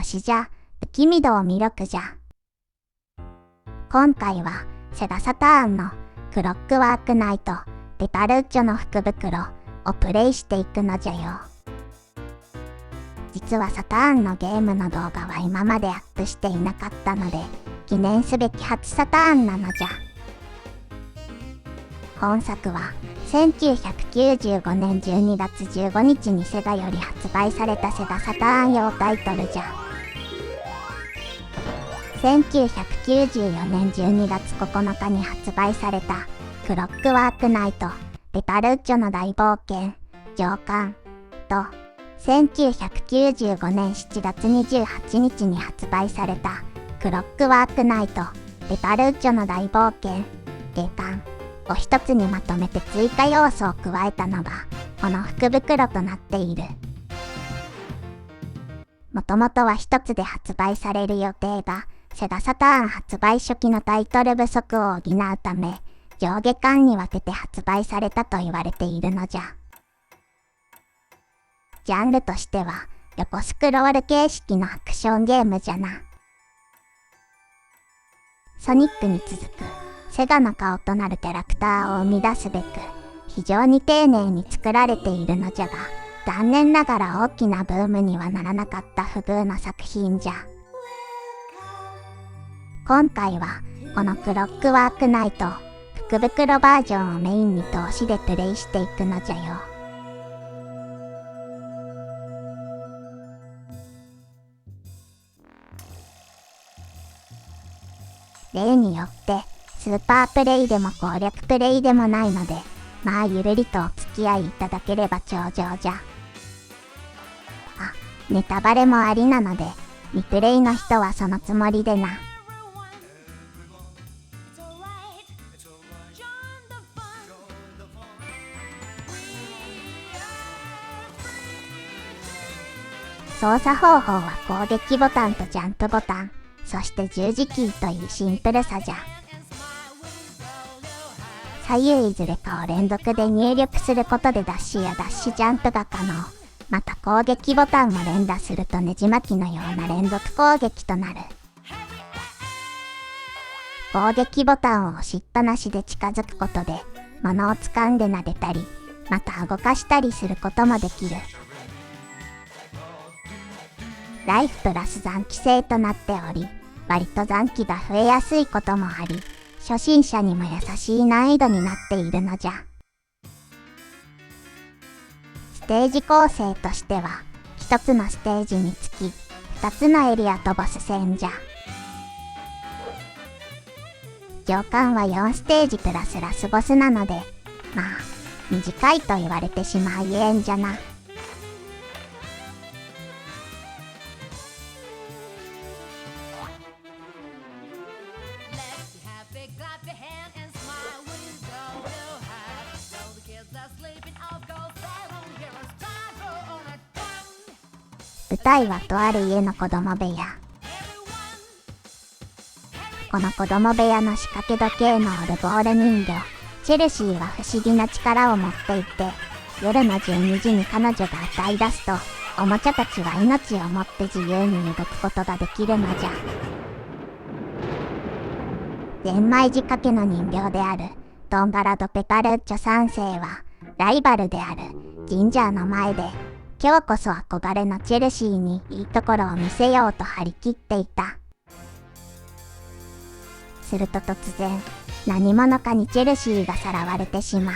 しじゃ、不気味度を魅力じゃ。今回はセガサターンのクロックワークナイトペタルッチョの福袋をプレイしていくのじゃよ。実はサターンのゲームの動画は今までアップしていなかったので、記念すべき初サターンなのじゃ。本作は1995年12月15日にセガより発売されたセガサターン用タイトルじゃ。1994年12月9日に発売されたクロックワークナイトペタルッチョの大冒険上巻と、1995年7月28日に発売されたクロックワークナイトペタルッチョの大冒険下巻を一つにまとめて追加要素を加えたのがこの福袋となっている。もともとは一つで発売される予定が、セガサターン発売初期のタイトル不足を補うため、上下巻に分けて発売されたと言われているのじゃ。ジャンルとしては横スクロール形式のアクションゲームじゃな。ソニックに続くセガの顔となるキャラクターを生み出すべく非常に丁寧に作られているのじゃが、残念ながら大きなブームにはならなかった不遇の作品じゃ。今回はこのクロックワークナイト福袋バージョンをメインに通しでプレイしていくのじゃよ。例によってスーパープレイでも攻略プレイでもないので、まあゆるりとお付き合いいただければ重々じゃ。ネタバレもありなので、未プレイの人はそのつもりでな。操作方法は攻撃ボタンとジャンプボタン、そして十字キーというシンプルさじゃ。左右いずれかを連続で入力することでダッシュやダッシュジャンプが可能。また攻撃ボタンを連打するとねじ巻きのような連続攻撃となる。攻撃ボタンを押しっぱなしで近づくことで物を掴んで撫でたり、また動かしたりすることもできる。ライフプラス残機制となっており、割と残機が増えやすいこともあり、初心者にも優しい難易度になっているのじゃ。ステージ構成としては、一つのステージにつき、二つのエリアとボス戦じゃ。上巻は4ステージプラスラスボスなので、まあ、短いと言われてしまいえんじゃな。舞台はとある家の子供部屋。この子供部屋の仕掛け時計のオルゴール人形チェルシーは不思議な力を持っていて、夜の12時に彼女が歌い出すと、おもちゃたちは命をもって自由に動くことができるのじゃ。ゼンマイ仕掛けの人形であるドンガラド・ペタルッチョ3世はライバルであるジンジャーの前で、今日こそ憧れのチェルシーにいいところを見せようと張り切っていた。すると突然、何者かにチェルシーがさらわれてしまう。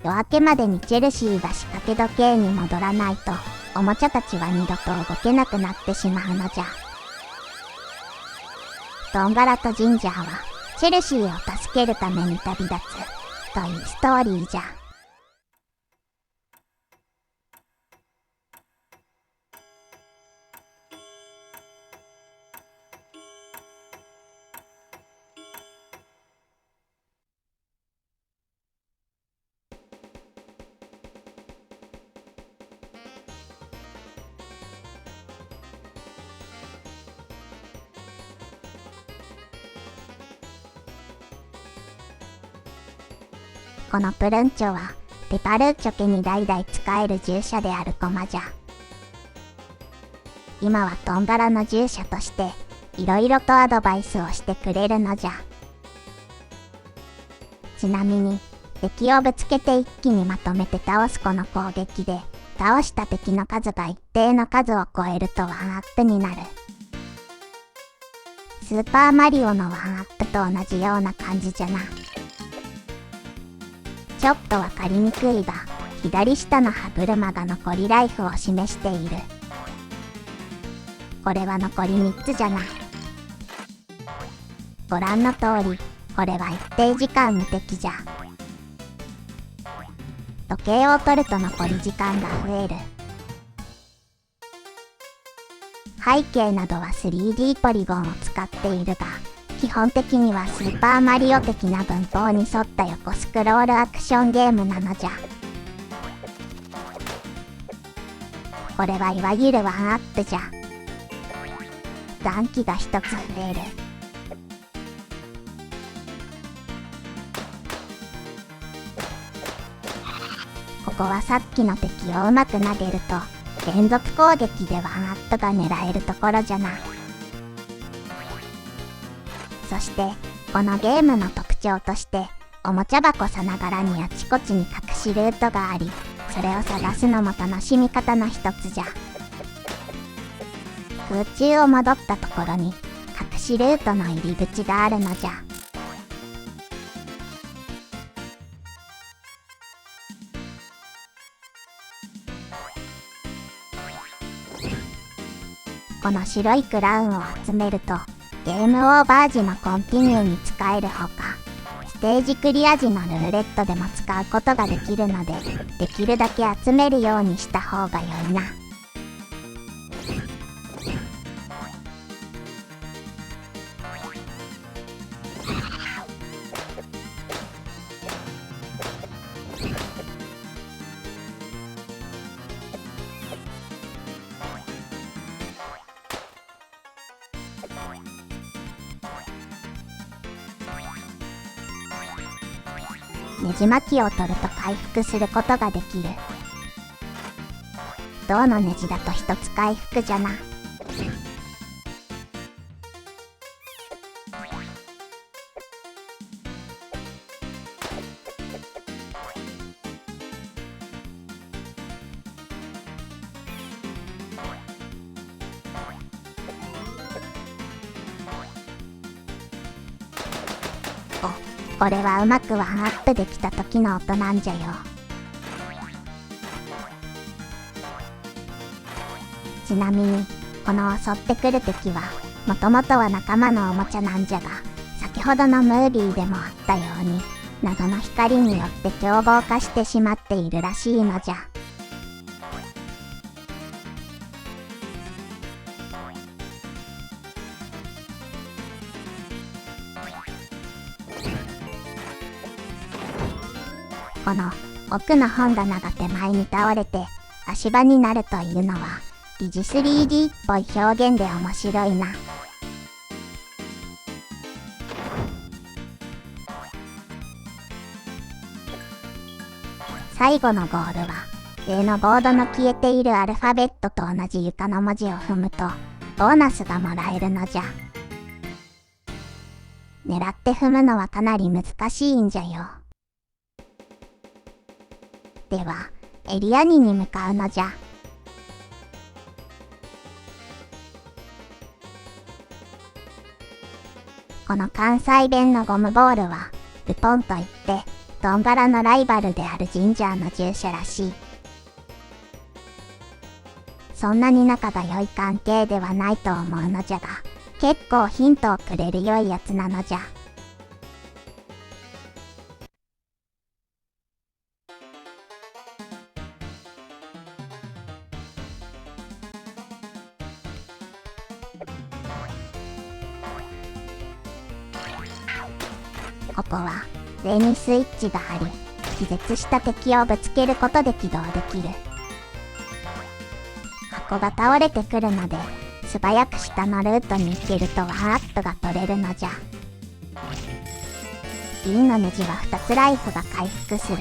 夜明けまでにチェルシーが仕掛け時計に戻らないと、おもちゃたちは二度と動けなくなってしまうのじゃ。ドンガラとジンジャーはチェルシーを助けるために旅立つというストーリーじゃ。このプルンチョはペパルッチョ家に代々仕える従者であるコマじゃ。今はトンガラの従者としていろいろとアドバイスをしてくれるのじゃ。ちなみに敵をぶつけて一気にまとめて倒すこの攻撃で倒した敵の数が一定の数を超えるとワンアップになる。スーパーマリオのワンアップと同じような感じじゃな。ちょっとわかりにくいが、左下の歯車が残りライフを示している。これは残り3つじゃな。ご覧の通り、これは一定時間無敵じゃ。時計を取ると残り時間が増える。背景などは 3D ポリゴンを使っているが、基本的にはスーパーマリオ的な文法に沿った横スクロールアクションゲームなのじゃ。これはいわゆるワンアップじゃ。残機が1つ増える。ここはさっきの敵をうまく投げると連続攻撃でワンアップが狙えるところじゃな。そしてこのゲームの特徴としておもちゃ箱さながらにあちこちに隠しルートがあり、それを探すのも楽しみ方の一つじゃ。空中を戻ったところに隠しルートの入り口があるのじゃ。この白いクラウンを集めるとゲームオーバー時のコンティニューに使えるほか、ステージクリア時のルーレットでも使うことができるので、できるだけ集めるようにした方が良いな。ねじ巻きを取ると回復することができる。銅のネジだと1つ回復じゃな。これはうまくワンアップできた時の音なんじゃよ。ちなみにこの襲ってくる敵はもともとは仲間のおもちゃなんじゃが、先ほどのムービーでもあったように謎の光によって凶暴化してしまっているらしいのじゃ。この奥の本棚が手前に倒れて足場になるというのは疑似 3D っぽい表現で面白いな。最後のゴールは上のボードの消えているアルファベットと同じ床の文字を踏むとボーナスがもらえるのじゃ。狙って踏むのはかなり難しいんじゃよ。ではエリア2に向かうのじゃ。この関西弁のゴムボールはルポンといってドンガラのライバルであるジンジャーの従者らしい。そんなに仲が良い関係ではないと思うのじゃが、結構ヒントをくれる良いやつなのじゃ。ここは上にスイッチがあり、気絶した敵をぶつけることで起動できる。箱が倒れてくるので素早く下のルートに行けるとワンアップが取れるのじゃ。銀のネジは2つライフが回復する。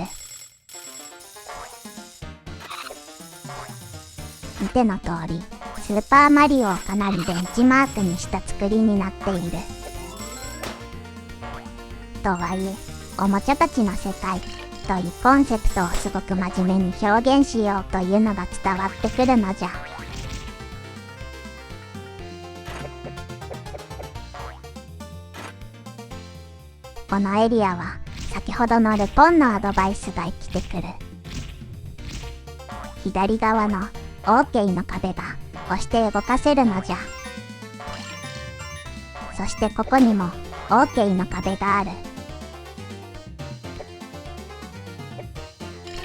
見ての通りスーパーマリオをかなりベンチマークにした作りになっている。とはいえ、おもちゃたちの世界というコンセプトをすごく真面目に表現しようというのが伝わってくるのじゃ。このエリアは先ほどのルポンのアドバイスが生きてくる。左側の OK の壁が押して動かせるのじゃ。そしてここにも OK の壁がある。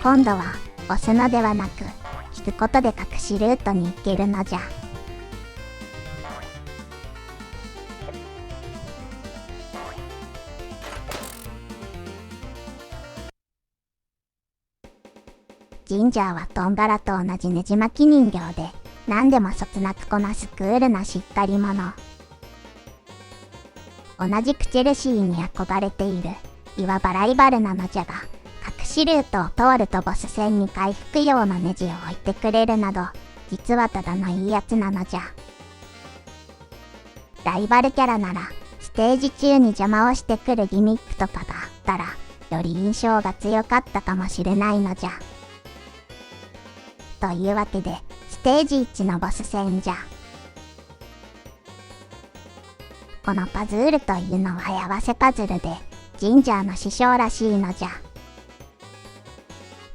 今度は押すのではなく引くことで隠しルートに行けるのじゃ。ジンジャーはトンガラと同じねじ巻き人形で何でもそつなくこなすクールなしっかり者。同じくチェルシーに憧れているいわばライバルなのじゃが、隠しルートを通るとボス戦に回復用のネジを置いてくれるなど、実はただのいいやつなのじゃ。ライバルキャラならステージ中に邪魔をしてくるギミックとかがあったらより印象が強かったかもしれないのじゃ。というわけでステージ1のボス戦じゃ。このパズールというのは合わせパズルでジンジャーの師匠らしいのじゃ。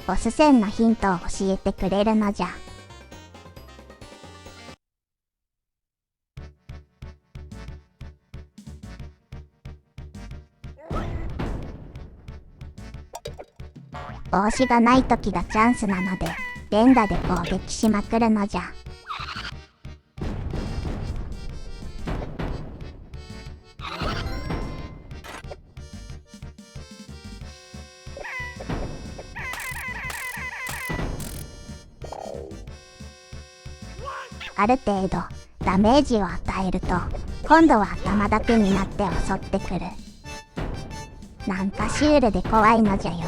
ボス戦のヒントを教えてくれるのじゃ。帽子がない時がチャンスなので連打で攻撃しまくるのじゃ。ある程度ダメージを与えると今度は頭だけになって襲ってくる。なんかシュールで怖いのじゃよ。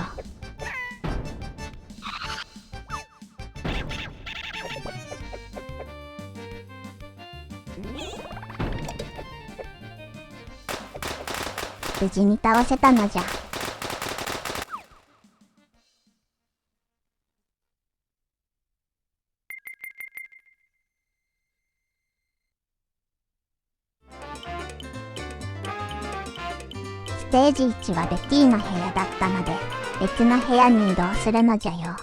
無事に倒せたのじゃ。ステージ1はベティの部屋だったので別の部屋に移動するのじゃよ。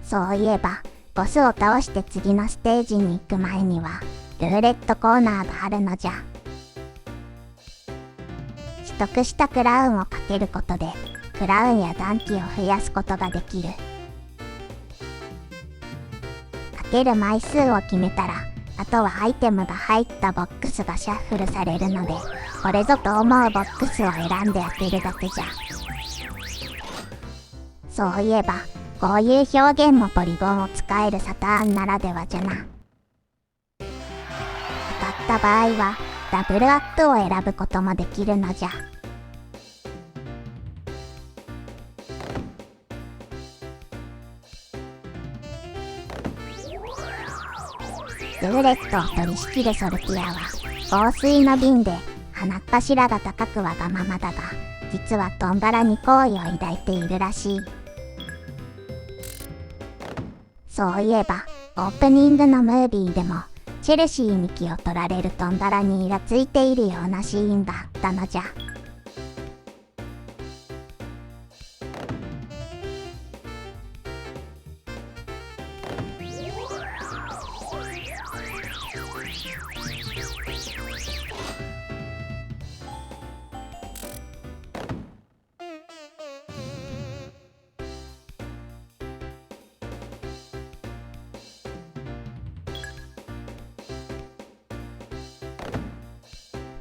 そういえばボスを倒して次のステージに行く前にはルーレットコーナーがあるのじゃ。取得したクラウンをかけることでクラウンや暖気を増やすことができる。かける枚数を決めたらあとはアイテムが入ったボックスがシャッフルされるので、これぞと思うボックスを選んで当てるだけじゃ。そういえばこういう表現もポリゴンを使えるサターンならではじゃな。当たった場合はダブルアップを選ぶこともできるのじゃ。ルーレットを取り仕切るソルティアは防水の瓶で鼻っ柱が高くわがままだが、実はトンバラに好意を抱いているらしい。そういえばオープニングのムービーでもチェルシーに気を取られるトンバラにイラついているようなシーンがあったのじゃ。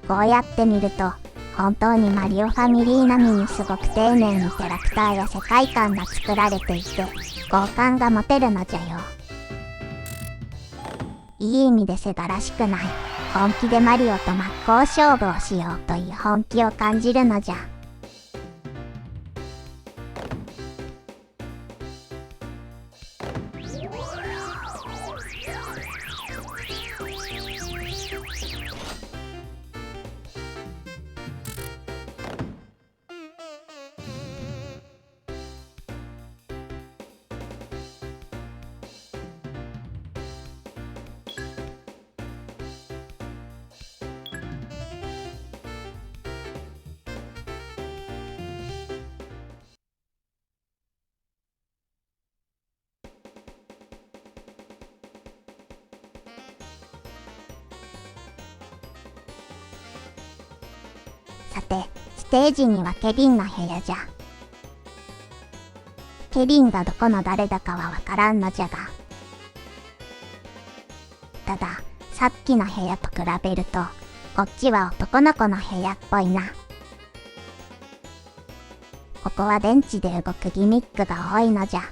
こうやって見ると本当にマリオファミリー並みにすごく丁寧にキャラクターや世界観が作られていて好感が持てるのじゃよ。いい意味でセガらしくない、本気でマリオと真っ向勝負をしようという本気を感じるのじゃ。さて、ステージにはケビンの部屋じゃ。ケビンがどこの誰だかはわからんのじゃが。ただ、さっきの部屋と比べると、こっちは男の子の部屋っぽいな。ここは電池で動くギミックが多いのじゃ。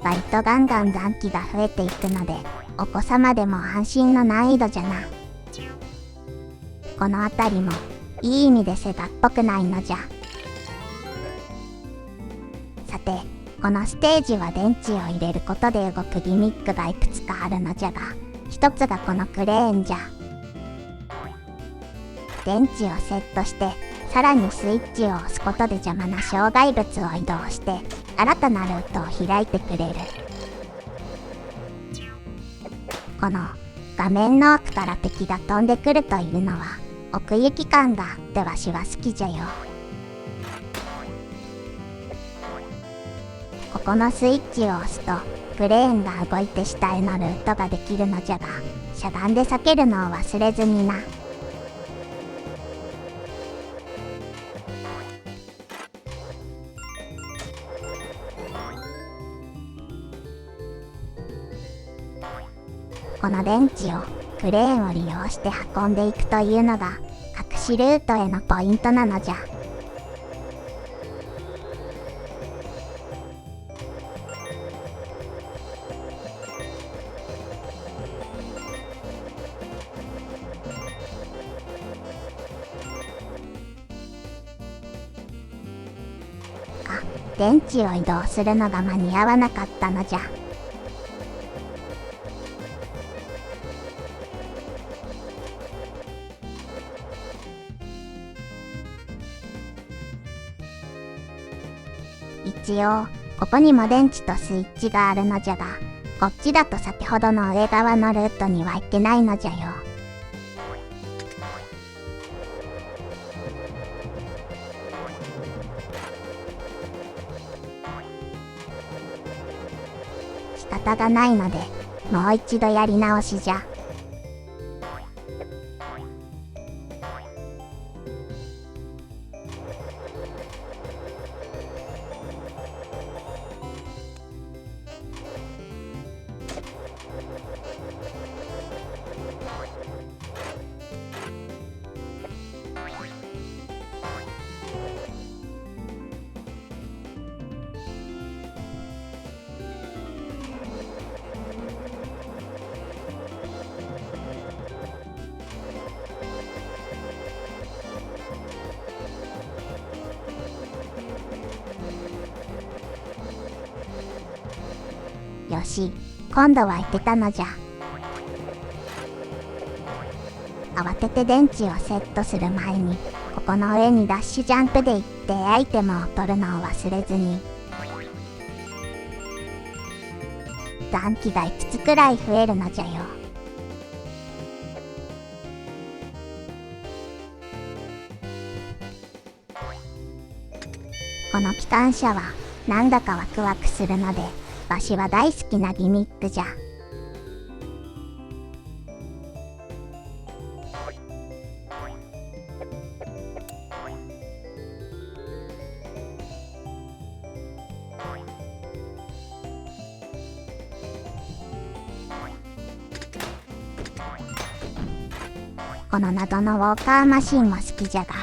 割とガンガン残機が増えていくので、お子様でも安心の難易度じゃな。この辺りもいい意味でセガっぽくないのじゃ。さて、このステージは電池を入れることで動くギミックがいくつかあるのじゃが、一つがこのクレーンじゃ。電池をセットして、さらにスイッチを押すことで邪魔な障害物を移動して、新たなルートを開いてくれる。この画面の奥から敵が飛んでくるというのは奥行き感があってわしは好きじゃよ。ここのスイッチを押すとクレーンが動いて下へのルートができるのじゃが、しゃがんで避けるのを忘れずにな。この電池をクレーンを利用して運んでいくというのが隠しルートへのポイントなのじゃ。電池を移動するのが間に合わなかったのじゃ。一応ここにも電池とスイッチがあるのじゃが、こっちだと先ほどの上側のルートには行けないのじゃよ。仕方がないのでもう一度やり直しじゃ。よし、今度は行けたのじゃ。慌てて電池をセットする前に、ここの上にダッシュジャンプで行ってアイテムを取るのを忘れずに。残機が5つくらい増えるのじゃよ。この機関車はなんだかワクワクするので、わしは大好きなギミックじゃ。この謎のウォーカーマシンも好きじゃが、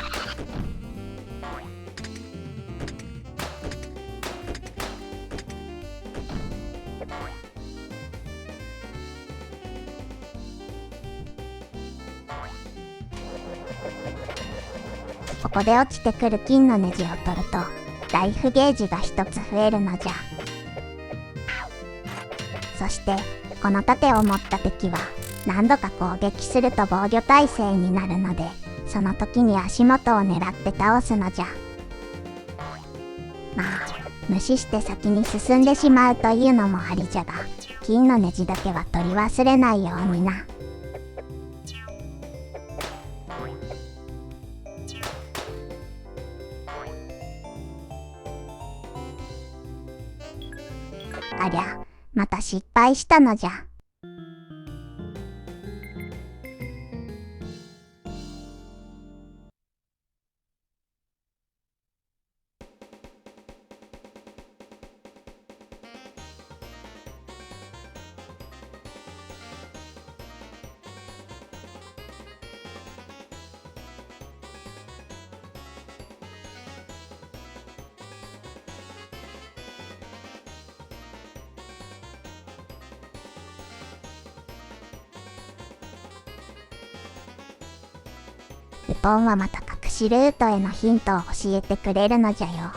ここで落ちてくる金のネジを取るとライフゲージが1つ増えるのじゃ。そしてこの盾を持った敵は何度か攻撃すると防御耐性になるので、その時に足元を狙って倒すのじゃ。まあ、無視して先に進んでしまうというのもありじゃが、金のネジだけは取り忘れないようにな。ありゃ、また失敗したのじゃ。ルポンはまた隠しルートへのヒントを教えてくれるのじゃよ。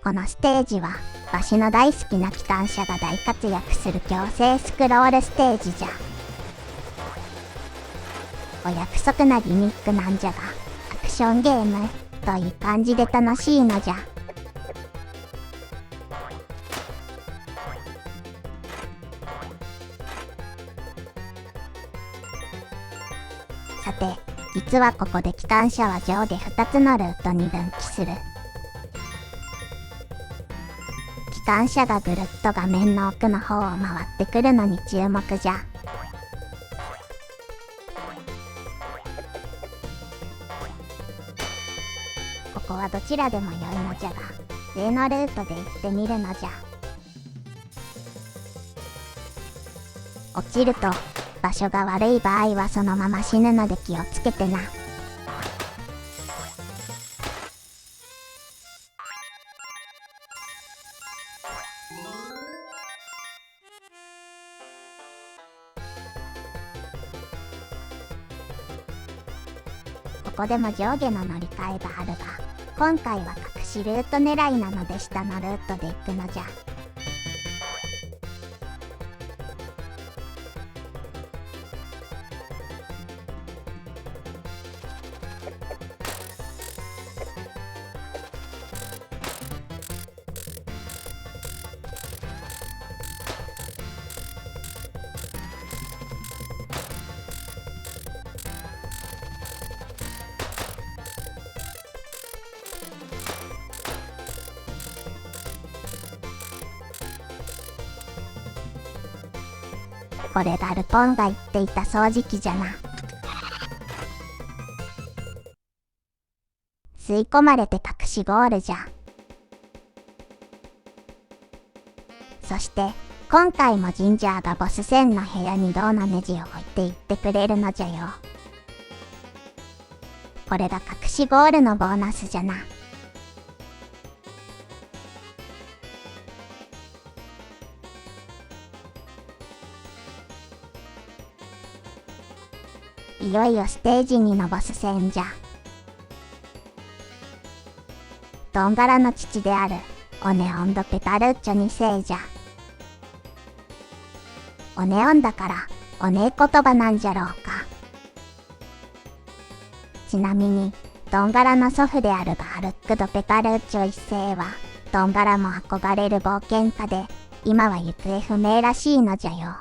このステージは、わしの大好きな機関車が大活躍する強制スクロールステージじゃ。お約束なギミックなんじゃが、アクションゲームといい感じで楽しいのじゃ。さて、実はここで機関車は上下2つのルートに分岐する。機関車がぐるっと画面の奥の方を回ってくるのに注目じゃ。ここはどちらでも良いのじゃが、例のルートで行ってみるのじゃ。落ちると場所が悪い場合はそのまま死ぬので気をつけてな。ここでも上下の乗り換えがあるが、今回は隠しルート狙いなので下のルートで行くのじゃ。これがルポンが言っていた掃除機じゃな。吸い込まれて隠しゴールじゃ。そして今回もジンジャーがボス戦の部屋に銅のネジを置いていってくれるのじゃよ。これが隠しゴールのボーナスじゃな。いよいよステージ2のボス戦じゃ。ドンガラの父であるオネオン・ド・ペタルッチョ2世じゃ。オネオンだからおねえ言葉なんじゃろうか。ちなみにドンガラの祖父であるバールック・ド・ペタルッチョ1世はドンガラも憧れる冒険家で、今は行方不明らしいのじゃよ。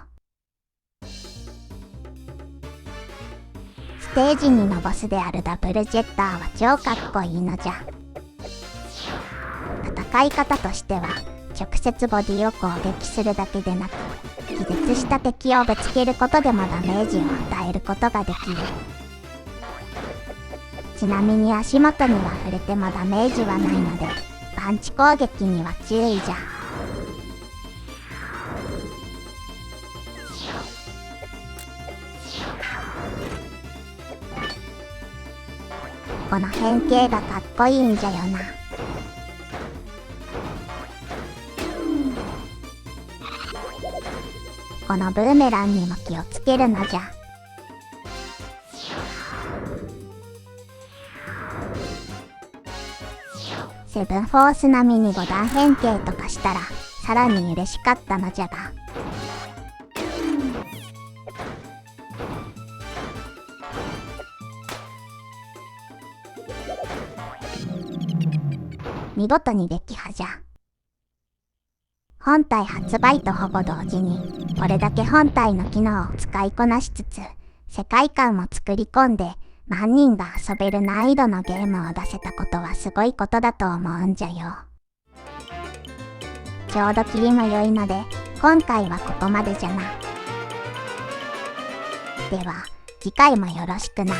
ステージ2のボスであるダブルジェッターは超かっこいいのじゃ。戦い方としては直接ボディを攻撃するだけでなく、気絶した敵をぶつけることでもダメージを与えることができる。ちなみに足元には触れてもダメージはないので、パンチ攻撃には注意じゃ。この変形がかっこいいんじゃよな。このブーメランにも気をつけるのじゃ。セブンフォース並みに5段変形とかしたらさらに嬉しかったのじゃが。見事に撃破じゃ。本体発売とほぼ同時にこれだけ本体の機能を使いこなしつつ世界観も作り込んで万人が遊べる難易度のゲームを出せたことはすごいことだと思うんじゃよ。ちょうど切りも良いので今回はここまでじゃな。では次回もよろしくな。